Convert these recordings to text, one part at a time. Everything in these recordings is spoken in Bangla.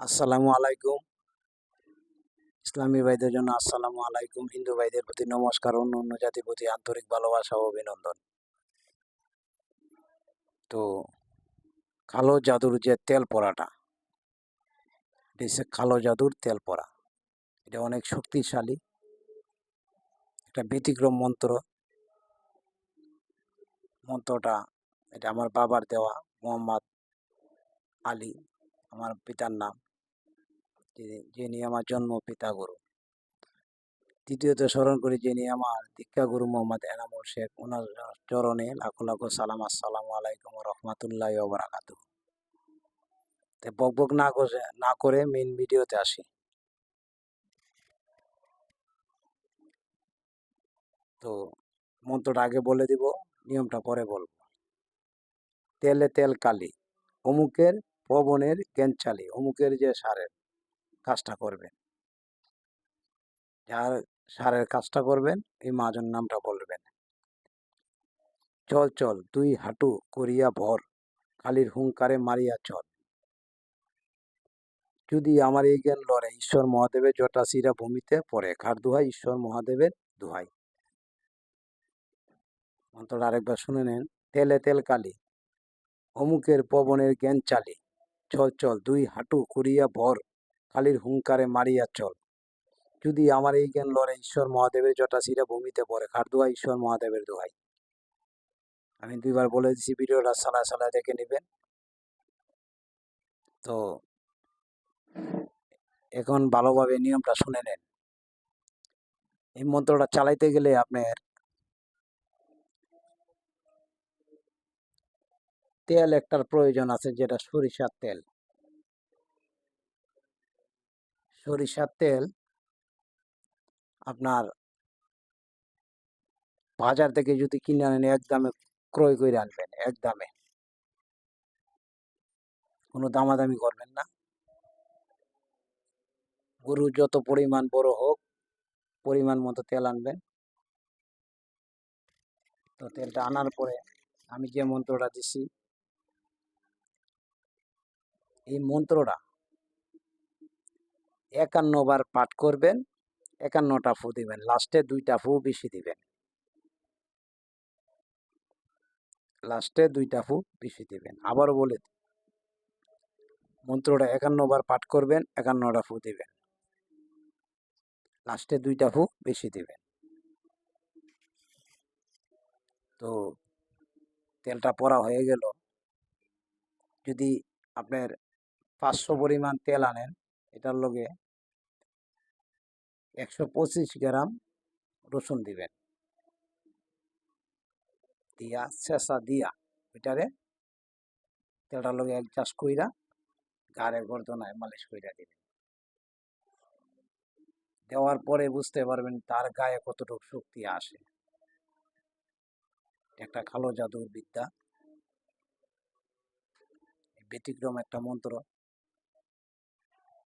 আসসালামু আলাইকুম। ইসলামী ভাইদের জন্য আসসালামু আলাইকুম, হিন্দু ভাইদের প্রতি নমস্কার, অন্য অন্য জাতির প্রতি আন্তরিক ভালোবাসা ও অভিনন্দন। তো কালো জাদুর যে তেল পড়াটা, এটা হচ্ছে কালো জাদুর তেল পড়া। এটা অনেক শক্তিশালী একটা ব্যতিক্রম মন্ত্র। মন্ত্রটা এটা আমার বাবার দেওয়া, মোহাম্মদ আলী আমার পিতার নাম, যিনি আমার জন্ম পিতা গুরু। দ্বিতীয়ত স্মরণ করি যিনি আমার দীক্ষা গুরু মোহাম্মদ এনামুল শেখ, ওনার চরণে লাখো লাখো সালাম। আসসালামু আলাইকুম রহমতুল্লাহ বারাকাতু। বক বক না করে মেইন ভিডিওতে আসি। তো মন্ত্রটা আগে বলে দিব, নিয়মটা পরে বলবো। তেলে তেল কালি, অমুকের পবনের জ্ঞানচালি, অমুকের যে সারের কাজটা করবেন, যার সারের কাজটা করবেন এই মহাজন নামটা বলবেন। চল চল তুই হাঁটু করিয়া ভর, কালির হুঙ্কারে মারিয়া চল। যদি আমার এই জ্ঞান লড়ে, ঈশ্বর মহাদেবের জটা শিরা ভূমিতে পড়ে। কার দোহাই? ঈশ্বর মহাদেবের দোহাই। মন্ত্রটা আরেকবার শুনে নেন। তেলে তেল কালি, অমুকের পবনের জ্ঞান চালি, চল চল দুই হাঁটু করিয়া ভর, কালির হুঙ্কারে মারিয়া চল। যদি আমার এই জ্ঞান লড়ে, ঈশ্বর মহাদেবের জটা শিরা ভূমিতে পড়ে। কার দোহাই? ঈশ্বর মহাদেবের দোহাই। আমি দুইবার বলে দিচ্ছি, ভিডিওটা সালায় সালায় দেখে নেবেন। তো এখন ভালোভাবে নিয়মটা শুনে নেন। এই মন্ত্রটা চালাইতে গেলে আপনার তেল একটার প্রয়োজন আছে, যেটা সরিষার তেল। সরিষার তেল আপনার বাজার থেকে যদি কিনে আনেন, এক দামে ক্রয় করে আনবেন, এক দামে, কোনো দামাদামি করবেন না। গরু যত পরিমাণ বড় হোক, পরিমাণ মতো তেল আনবেন। তো তেলটা আনার পরে আমি যে মন্ত্রটা দিছি, এই মন্ত্রটা 51 বার পাঠ করবেন, 51টা ফু দিবেন, লাস্টে 2টা ফু বেশি দিবেন, লাস্টে 2টা ফু বেশি দিবেন। আবারও বলে দিই, মন্ত্রটা 51 বার পাঠ করবেন, 51টা ফু দিবেন, লাস্টে 2টা ফু বেশি দিবেন। তো তেলটা পড়া হয়ে গেল। যদি আপনার 500 পরিমাণ তেল আনেন, এটার লগে 125 গ্রাম রসুন দিবেন, দিয়া ছেঁচা দিয়া ওইটারে তেলটার লগে অ্যাডজাস্ট কইরা গাড়ে গর্দনায় মালিশ কইরা দিবেন। দেওয়ার পরে বুঝতে পারবেন তার গায়ে কতটুকু শক্তি আসে। একটা কালো জাদুর বিদ্যা, ব্যতিক্রম একটা মন্ত্র।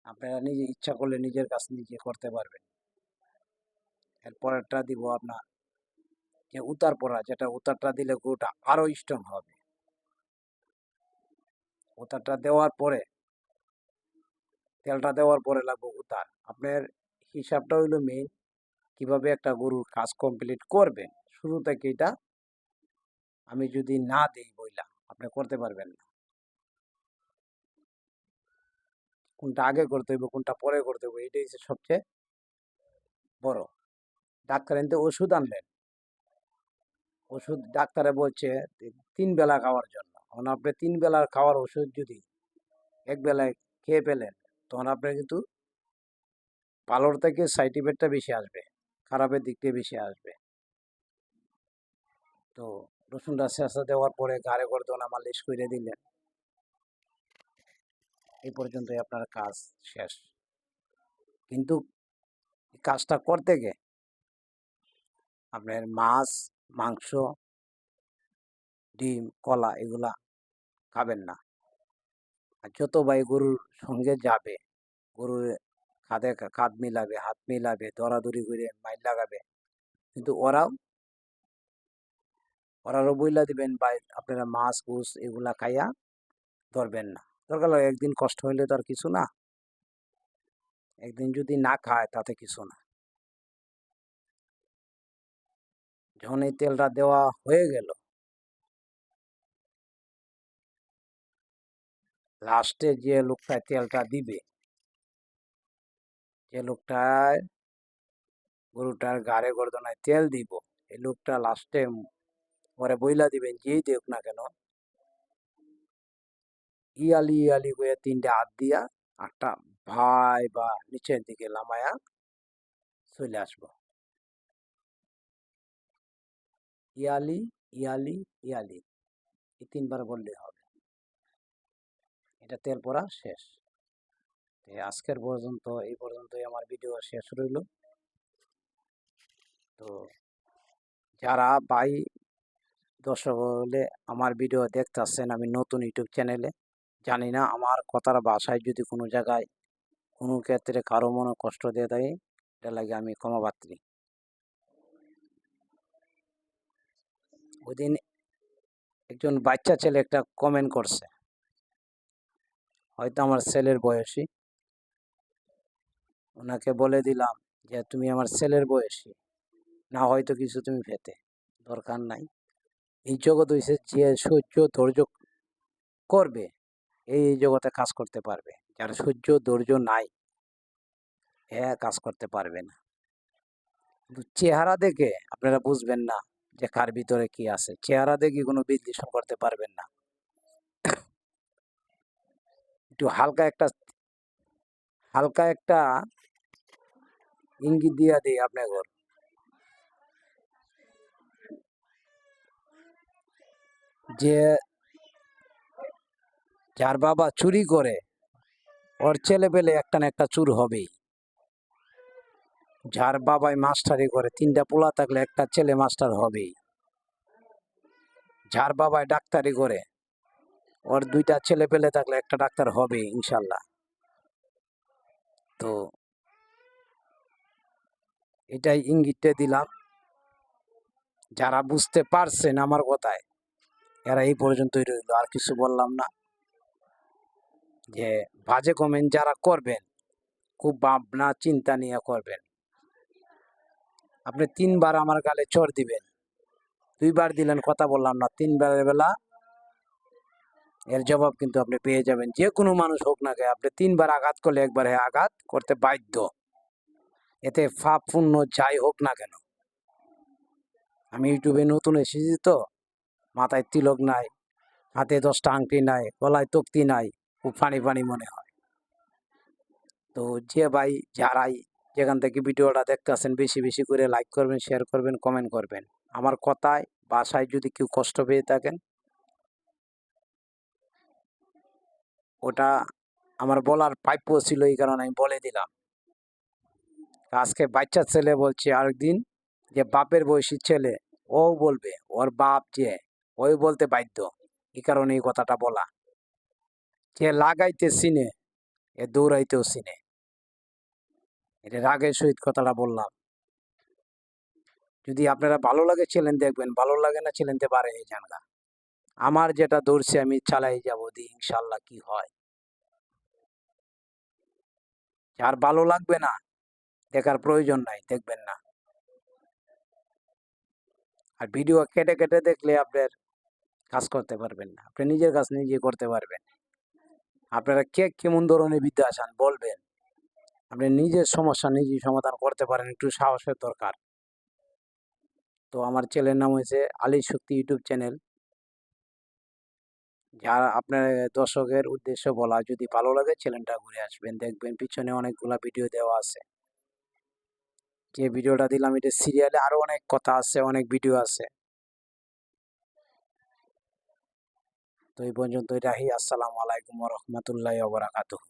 আপনারা নিজে ইচ্ছা করলে নিজের কাছে নিজে করতে পারবেন। এরপরেরটা দিব আপনার যে উতার পড়া, যেটা উতারটা দিলে গরুটা আরো স্ট্রং হবে। উতারটা দেওয়ার পরে, তেলটা দেওয়ার পরে লাগবে উতার। আপনার হিসাবটা হইলো মেইন, কিভাবে একটা গরুর কাজ কমপ্লিট করবেন। শুরু থেকে এটা আমি যদি না দিই বইলা, আপনি করতে পারবেন না। কোনটা আগে করতে হইব, কোনটা পরে করতে হইব, এটাই হচ্ছে সবচেয়ে বড়। ডাক্তার এনতে ওষুধ আনলেন, ওষুধ ডাক্তারে বলছে 3 বেলা খাওয়ার জন্য। এখন আপনি 3 বেলা খাওয়ার ওষুধ যদি এক বেলায় খেয়ে ফেলেন, তখন আপনার কিন্তু ভালোর থেকে সাইড ইফেক্টটা বেশি আসবে, খারাপের দিক দিয়ে বেশি আসবে। তো রসুনটা ছেঁচা দেওয়ার পরে ঘাড়ে গর্দনা মালিশ করে দিলেন, এই পর্যন্তই আপনার কাজ শেষ। কিন্তু কাজটা করতে গিয়ে আপনার মাছ, মাংস, ডিম, কলা এগুলা খাবেন না। আর যত ভাই গরুর সঙ্গে যাবে, গরুর কাঁধে কাঁধ মিলাবে, হাত মিলাবে, দরাদরি করে মাইল লাগাবে, কিন্তু ওরারও বইলা দিবেন ভাই আপনারা মাছ ঘুষ এগুলা খাইয়া ধরবেন না। দরকার হলে একদিন কষ্ট হইলে তো আর কিছু না, একদিন যদি না খায় তাতে কিছু না। যখন এই তেলটা দেওয়া হয়ে গেল, লাস্টে যে লোকটায় তেলটা দিবে, যে লোকটায় গরুটার গাড়ে গর্দনায় তেল দিব, এই লোকটা লাস্টে পরে বইলা দিবেন যেই দেখ না কেন, ইয়ালি ইয়ালি করে 3টে হাত দিয়া একটা ভাই বা নিচের দিকে লামায়া চলে আসবো। ইয়ালি ইয়ালি ইয়ালি, এই 3বার বললে হবে। এটা তেল পড়া শেষ। আজকের পর্যন্ত এই পর্যন্তই আমার ভিডিও শেষ রইল। তো যারা ভাই দর্শক হলে আমার ভিডিও দেখতেছেন, আমি নতুন ইউটিউব চ্যানেলে, জানি না আমার কথার ভাষায় যদি কোনো জায়গায় কোনো ক্ষেত্রে কারো মনে কষ্ট দিয়ে থাকে, এটা লাগে আমি ক্ষমাপ্রার্থী। ওইদিন একজন বাচ্চা ছেলে একটা কমেন্ট করছে, হয়তো আমার ছেলের বয়সী। ওনাকে বলে দিলাম যে তুমি আমার ছেলের বয়সী না, হয়তো কিছু তুমি পেতে, দরকার নাই। এই জগৎ হইছে যে সহ্য ধৈর্য করবে এই জগতে কাজ করতে পারবে, যার সহ্য ধৈর্য নাই কাজ করতে পারবে না। কিন্তু চেহারা দেখে আপনারা বুঝবেন না যে কার ভিতরে কি আছে। চেহারা দেখে কোনো বিশ্লেষণ করতে পারবেন না। একটু হালকা একটা ইঙ্গিত দিয়া দিই আপনাকে, যে যার বাবা চুরি করে ওর ছেলে পেলে একটা না একটা চুর হবেই। যার বাবাই মাস্টারি করে 3টা পোলা থাকলে একটা ছেলে মাস্টার হবেই। যার বাবাই ডাক্তারি করে ওর 2টা ছেলে পেলে থাকলে একটা ডাক্তার হবে ইনশাল্লাহ। তো এটাই ইঙ্গিতটা দিলাম। যারা বুঝতে পারছেন আমার কথায়, এরা এই পর্যন্তই রইল, আর কিছু বললাম না। যে বাজে কমেন্ট যারা করবেন, খুব ভাবনা চিন্তা নিয়ে করবেন। আপনি 3বার আমার গালে চড় দিবেন, 2বার দিলেন কথা বললাম না, 3বারের বেলা এর জবাব কিন্তু আপনি পেয়ে যাবেন। যে কোনো মানুষ হোক না কেন, আপনি 3বার আঘাত করলে একবার আঘাত করতে বাধ্য, এতে পাপ পুণ্য যাই হোক না কেন। আমি ইউটিউবে নতুন এসেছি তো, মাথায় তিলক নাই, হাতে 10টা আংটি নাই, গলায় তক্তি নাই, খুব ফানি ফানি মনে হয়। তো যে ভাই যারাই যেখান থেকে ভিডিওটা দেখতেছেন, বেশি বেশি করে লাইক করবেন, শেয়ার করবেন, কমেন্ট করবেন। আমার কথায় ভাষায় যদি কেউ কষ্ট পেয়ে থাকেন, ওটা আমার বলার প্রাপ্য ছিল, এই কারণে আমি বলে দিলাম। আজকে বাচ্চা ছেলে বলছে, আরেকদিন যে বাপের বয়সী ছেলে ও বলবে, ওর বাপ যে ওই বলতে বাধ্য, এই কারণে এই কথাটা বলা। যে লাগাইতে চিনে এ দৌড়াইতেও চিনে, এটা রাগের সহিত কথাটা বললাম। যদি আপনারা ভালো লাগে চ্যানেল দেখবেন, ভালো লাগে না চ্যানেলতে পারে এই জানগা। আমার যেটা দৌড়ছে আমি চালাই যাবো, দি ইনশাল্লাহ কি হয়। যার ভালো লাগবে না দেখার প্রয়োজন নাই, দেখবেন না। আর ভিডিও কেটে কেটে দেখলে আপনার কাজ করতে পারবেন না, আপনি নিজের কাজ নিজে করতে পারবেন। আপনারা কে কেমন ধরনের বিদ্যা আছেন বলবেন, আপনি নিজের সমস্যা নিজেই সমাধান করতে পারেন, একটু সাহসের দরকার। তো আমার চ্যানেলের নাম হয়েছে আলী শক্তি ইউটিউব চ্যানেল। যারা আপনার দর্শকের উদ্দেশ্য বলা, যদি ভালো লাগে চ্যানেলটা ঘুরে আসবেন, দেখবেন পিছনে অনেকগুলা ভিডিও দেওয়া আছে। যে ভিডিওটা দিলাম এটা সিরিয়ালে আরো অনেক কথা আছে, অনেক ভিডিও আছে। তো এই পর্যন্ত রাহি। আসসালামু আলাইকুম ওয়া রাহমাতুল্লাহি ওয়া বারাকাতুহু।